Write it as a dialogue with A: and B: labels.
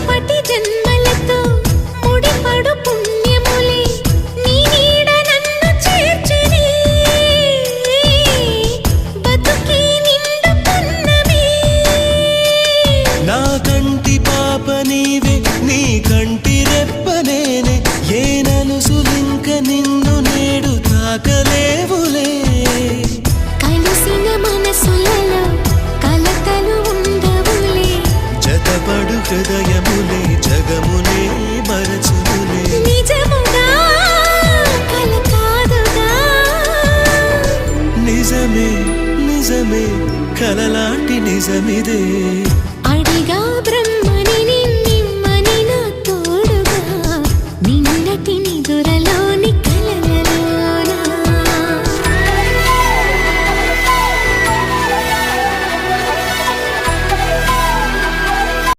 A: మునుపటి జన్మలతో ముడిపడు పుణ్యములే నీ నీడ నన్ను చేర్చెనే బతుకే నిండు పున్నమే
B: నా కంటి పాప నీవే నీ కంటి రెప్ప నేనే ఏ నలుసులింక నిన్ను నేడు తాకలేవులే
A: కలిసిన మనసులలో కలతలు ఉండవులే
B: జతపడు హృదయములే జగమునే మరచుములే
A: నిజముగా కల కాదుగా
B: నిజమే నిజమే కలలాంటి నిజమిదే